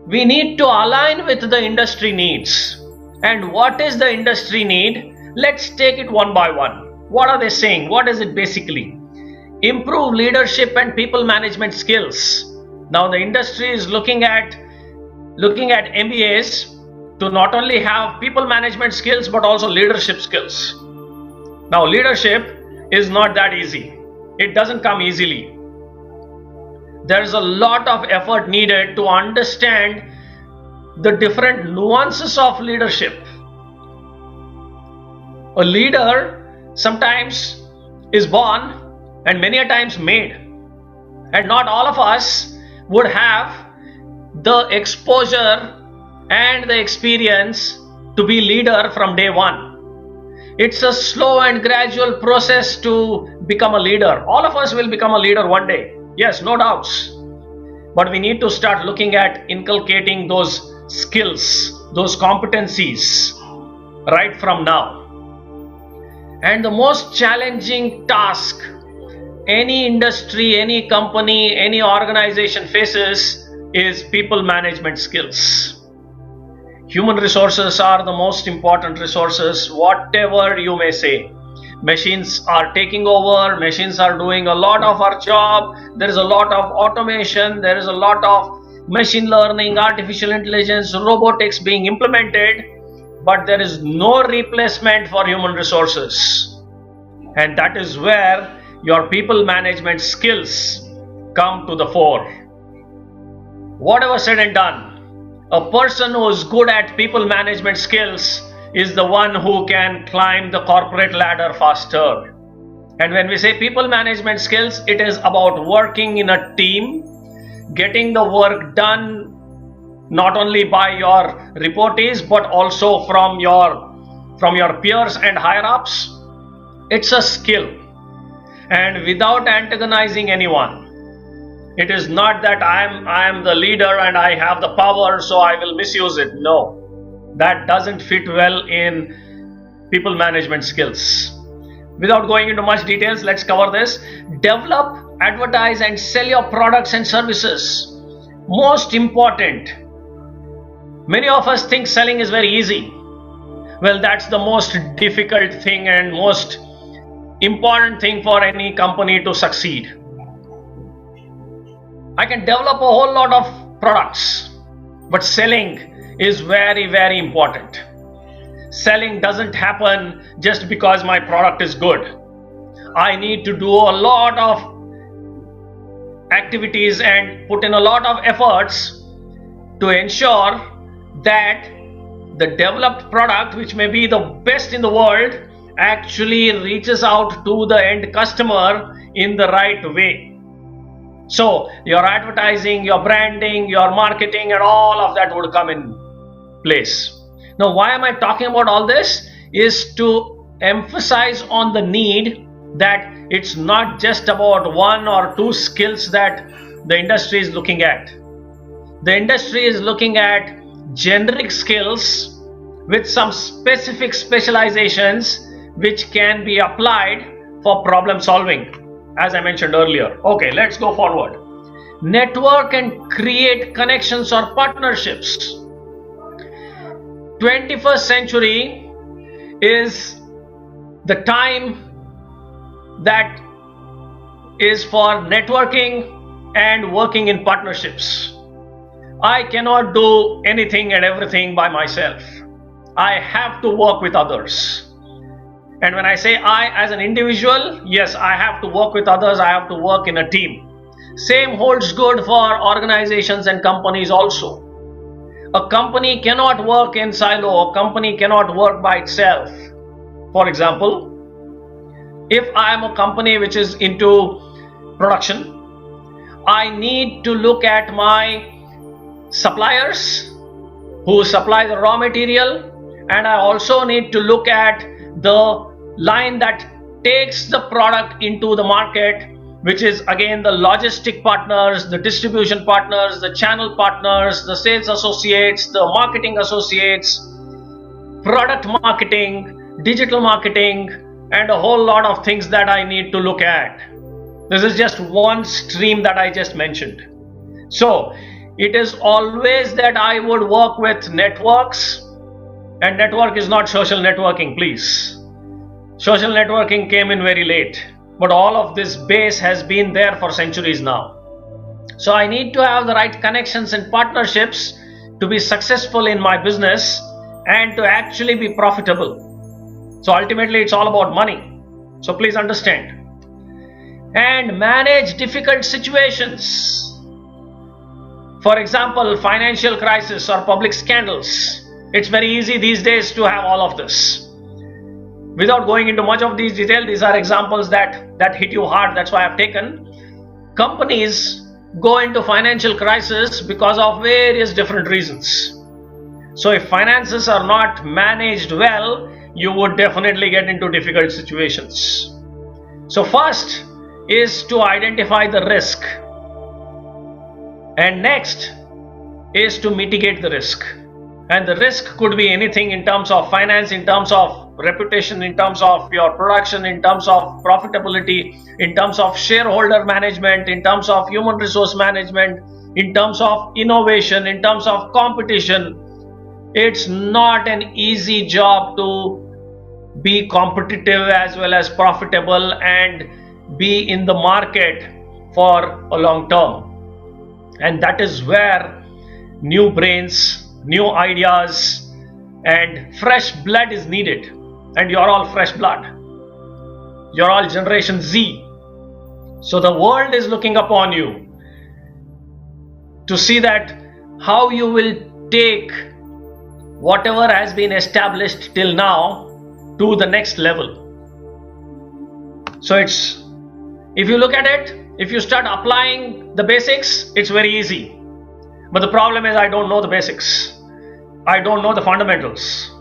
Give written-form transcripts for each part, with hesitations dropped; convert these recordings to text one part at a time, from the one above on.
We need to align with the industry needs. And what is the industry need? Let's take it one by one. What are they saying? What is it basically? Improve leadership and people management skills. Now the industry is looking at MBAs to not only have people management skills but also leadership skills. Now leadership is not that easy. It doesn't come easily. There's a lot of effort needed to understand the different nuances of leadership. A leader sometimes is born and many a times made, and not all of us would have the exposure and the experience to be leader from day one. It's a slow and gradual process to become a leader. All of us will become a leader one day. Yes, no doubts. But we need to start looking at inculcating those skills, those competencies right from now. And the most challenging task any industry, any company, any organization faces is people management skills. Human resources are the most important resources, whatever you may say. Machines are taking over, machines are doing a lot of our job, there is a lot of automation, there is a lot of machine learning, artificial intelligence, robotics being implemented, but there is no replacement for human resources. And that is where your people management skills come to the fore. Whatever said and done, a person who is good at people management skills is the one who can climb the corporate ladder faster. And when we say people management skills, it is about working in a team, getting the work done not only by your reportees but also from your peers and higher ups. It's a skill, and without antagonizing anyone. It is not that I am the leader and I have the power, so I will misuse it. No, that doesn't fit well in people management skills. Without going into much details, let's cover this. Develop, advertise and sell your products and services. Most important. Many of us think selling is very easy. Well, that's the most difficult thing and most important thing for any company to succeed. I can develop a whole lot of products, but selling is very, very important. Selling doesn't happen just because my product is good. I need to do a lot of activities and put in a lot of efforts to ensure that the developed product, which may be the best in the world, actually reaches out to the end customer in the right way. So your advertising, your branding, your marketing and all of that would come in place. Now, why am I talking about all this? Is to emphasize on the need that it's not just about one or two skills that the industry is looking at. The industry is looking at generic skills with some specific specializations which can be applied for problem solving, as I mentioned earlier. Okay, let's go forward. Network and create connections or partnerships. 21st century is the time that is for networking and working in partnerships. I cannot do anything and everything by myself. I have to work with others. And when I say I as an individual, yes, I have to work with others, I have to work in a team. Same holds good for organizations and companies also. A company cannot work in silo, a company cannot work by itself. For example, if I am a company which is into production, I need to look at my suppliers who supply the raw material, and I also need to look at the line that takes the product into the market, which is again the logistic partners, the distribution partners, the channel partners, the sales associates, the marketing associates, product marketing, digital marketing, and a whole lot of things that I need to look at. This is just one stream that I just mentioned. So it is always that I would work with networks, and network is not social networking, please. Social networking came in very late, but all of this base has been there for centuries now. So I need to have the right connections and partnerships to be successful in my business and to actually be profitable. So ultimately it's all about money. So please understand. And manage difficult situations. For example, financial crisis or public scandals. It's very easy these days to have all of this. Without going into much of these detail, these are examples that hit you hard. That's why I've taken. Companies go into financial crisis because of various different reasons. So if finances are not managed well, you would definitely get into difficult situations. So first is to identify the risk, and next is to mitigate the risk. And the risk could be anything in terms of finance, in terms of reputation, in terms of your production, in terms of profitability, in terms of shareholder management, in terms of human resource management, in terms of innovation, in terms of competition. It's not an easy job to be competitive as well as profitable and be in the market for a long term. And that is where new brains, new ideas, and fresh blood is needed. And you're all fresh blood. You're all Generation Z. So the world is looking upon you to see that how you will take whatever has been established till now to the next level. So if you look at it, if you start applying the basics, it's very easy. But the problem is I don't know the basics. I don't know the fundamentals.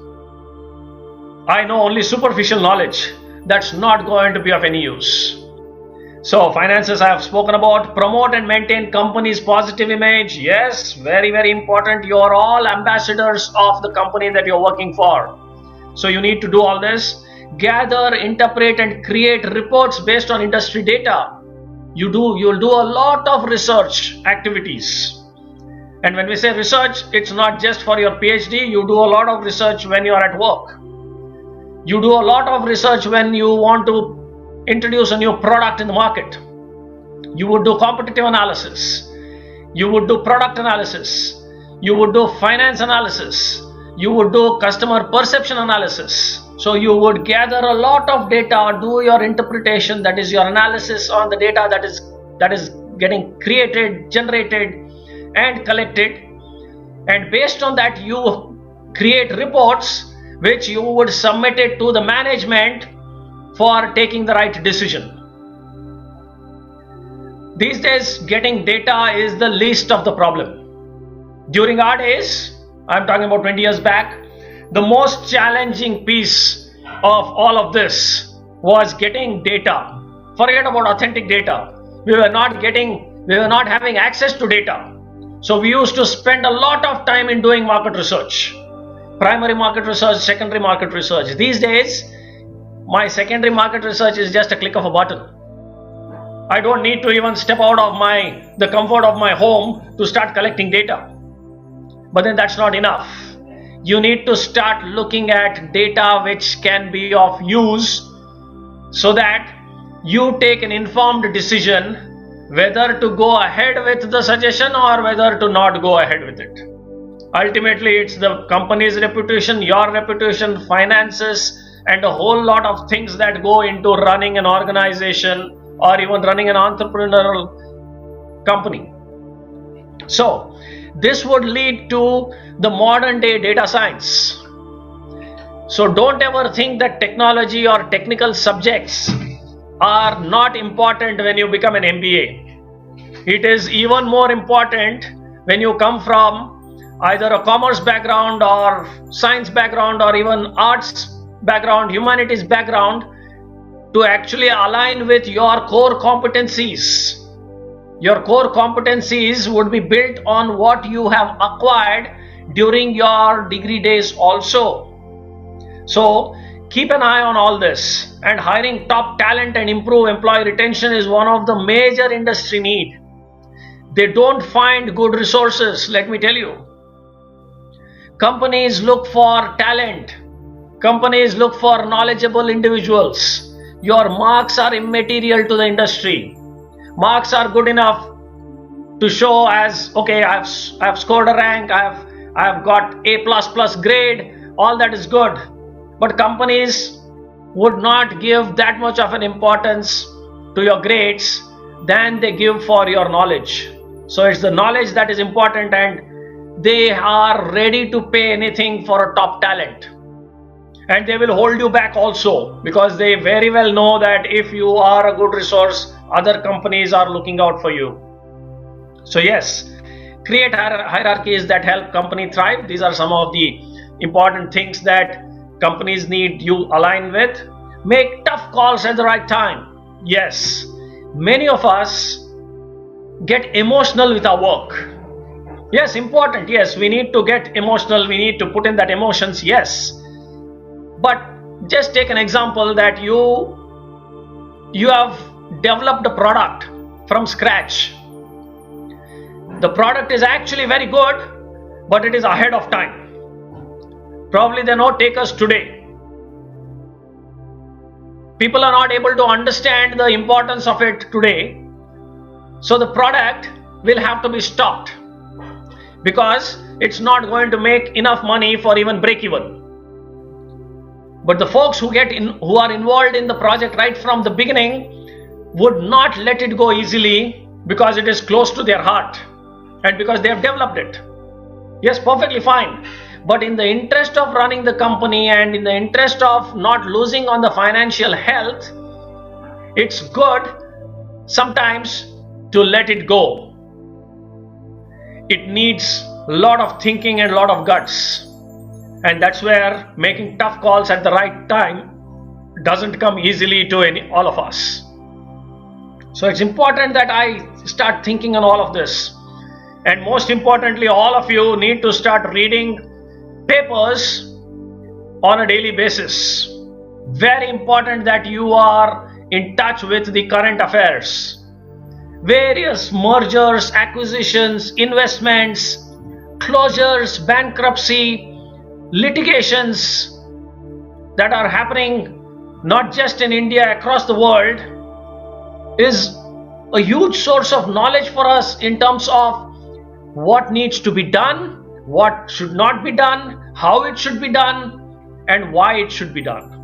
I know only superficial knowledge. That's not going to be of any use. So finances I have spoken about. Promote and maintain company's positive image. Yes, very, very important. You are all ambassadors of the company that you're working for. So you need to do all this. Gather, interpret, and create reports based on industry data. You'll do a lot of research activities. And when we say research, it's not just for your PhD. You do a lot of research when you are at work. You do a lot of research when you want to introduce a new product in the market. You would do competitive analysis. You would do product analysis. You would do finance analysis. You would do customer perception analysis. So you would gather a lot of data, do your interpretation, that is your analysis on the data that is getting created, generated, and collected. And based on that, you create reports which you would submit it to the management for taking the right decision. These days, getting data is the least of the problem. During our days, I'm talking about 20 years back, the most challenging piece of all of this was getting data. Forget about authentic data. We were not having access to data. So we used to spend a lot of time in doing market research. Primary market research, secondary market research. These days, my secondary market research is just a click of a button. I don't need to even step out of the comfort of my home to start collecting data. But then that's not enough. You need to start looking at data which can be of use so that you take an informed decision whether to go ahead with the suggestion or whether to not go ahead with it. Ultimately, it's the company's reputation, your reputation, finances, and a whole lot of things that go into running an organization or even running an entrepreneurial company. So, this would lead to the modern day data science. So don't ever think that technology or technical subjects are not important when you become an MBA. It is even more important when you come from either a commerce background or science background or even arts background, humanities background, to actually align with your core competencies. Your core competencies would be built on what you have acquired during your degree days also. So keep an eye on all this, and hiring top talent and improve employee retention is one of the major industry need. They don't find good resources, let me tell you. Companies look for talent. Companies look for knowledgeable individuals. Your marks are immaterial to the industry. Marks are good enough to show as, okay, I've scored a rank, I've got A++ grade, all that is good. But companies would not give that much of an importance to your grades than they give for your knowledge. So it's the knowledge that is important, and they are ready to pay anything for a top talent. And they will hold you back also, because they very well know that if you are a good resource, other companies are looking out for you. So yes, create hierarchies that help company thrive. These are some of the important things that companies need you align with. Make tough calls at the right time. Yes, many of us get emotional with our work. Yes, important. Yes, we need to get emotional. We need to put in that emotions. Yes. But just take an example that you have developed a product from scratch. The product is actually very good, but it is ahead of time. Probably there are no takers today. People are not able to understand the importance of it today. So the product will have to be stopped because it's not going to make enough money for even break even. But the folks who are involved in the project right from the beginning would not let it go easily because it is close to their heart and because they have developed it. Yes, perfectly fine. But in the interest of running the company and in the interest of not losing on the financial health, it's good sometimes to let it go. It needs a lot of thinking and a lot of guts. And that's where making tough calls at the right time doesn't come easily to all of us. So it's important that I start thinking on all of this. And most importantly, all of you need to start reading papers on a daily basis. Very important that you are in touch with the current affairs. Various mergers, acquisitions, investments, closures, bankruptcy, litigations that are happening not just in India, across the world, is a huge source of knowledge for us in terms of what needs to be done, what should not be done, how it should be done, and why it should be done.